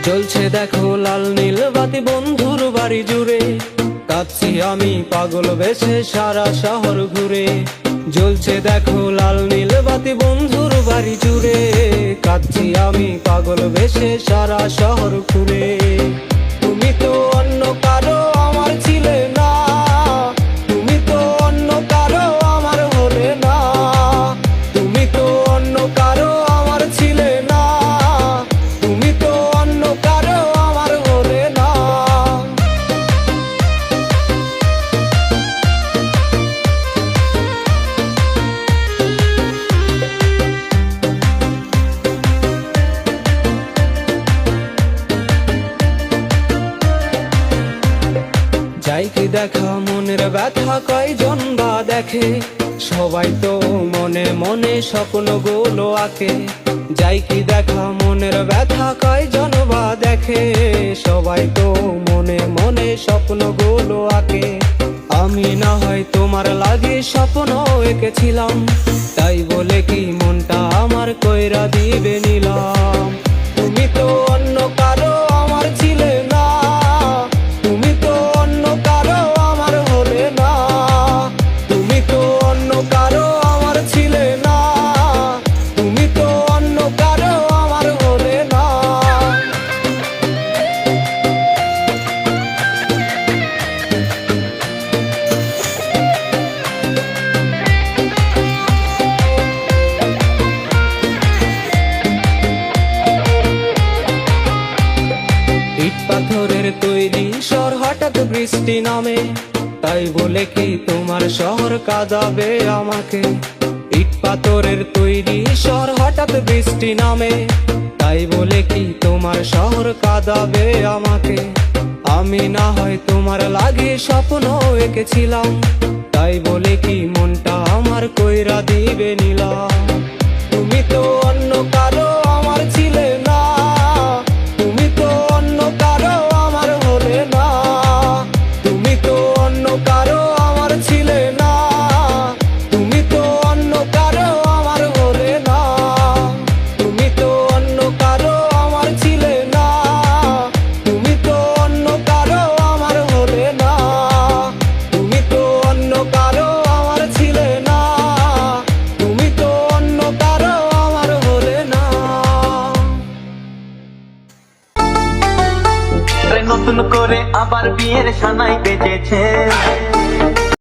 জ্বলছে দেখো লাল নীল বাতি বন্ধুর বাড়ি জুড়ে, কাঁদছি আমি পাগল বেশে সারা শহর ঘুরে। জ্বলছে দেখো লাল নীল বাতি বন্ধুর বাড়ি জুড়ে, কাঁদছি আমি পাগল বেশে সারা শহর ঘুরে। তুমি তো অন্য কারো আমার ছিলে না, তুমি তো অন্য কারো আমার হলে না, তুমি তো অন্য কারো আমার ছিলে না, তুমি তো অন্য কারো আমার হলে না। যাই কি দেখা মনের ব্যথা কয়জন বা দেখে, সবাই তো মনে মনে স্বপ্নগুলো আঁকে। যাই কি দেখা মনের ব্যথা কয়জন বা দেখে, সবাই তো মনে মনে স্বপ্নগুলো আঁকে। আমি না হয় তোমার লাগে স্বপ্ন এঁকেছিলাম, তাই বলে কি মনটা আমার কইরা দিবে নিলাম। তুমি তো অন্য কারো আমার ছিলে না, তুমি তো অন্য কারো আমার হলে না, তুমি তো অন্য কারো আমার ছিলে না, তুমি তো অন্য কারো আমার হলে না। ইট পাথরের তৈরি শহর হঠাৎ বৃষ্টি নামে, তাই বলে কি তোমার শহর কাঁদাবে আমাকে। ইট পাথরের তৈরি শহর হঠাৎ বৃষ্টি নামে, তাই বলে কি তোমার শহর কাঁদাবে আমাকে। আমি না হয় তোমার লাগে স্বপ্ন এঁকেছিলাম, তাই বলে কি মনটা আমার কইরা দিবে নিলাম। তুমি তো অন্য কারো আমার ছিলে না, তুমি তো অন্য কারো আমার হলে না, তুমি তো অন্য কারো আমার ছিলে না, তুমি তো অন্য কারো আমার হলে না, তুমি তো অন্য কারো আমার ছিলে না, তুমি তো অন্য কারো আমার হলে না, তুমি তো অন্য কারো আমার ছিলে না, তুমি তো অন্য কারো আমার হলে না। নতুন করে আবার বিয়ের সানাই বেজেছে।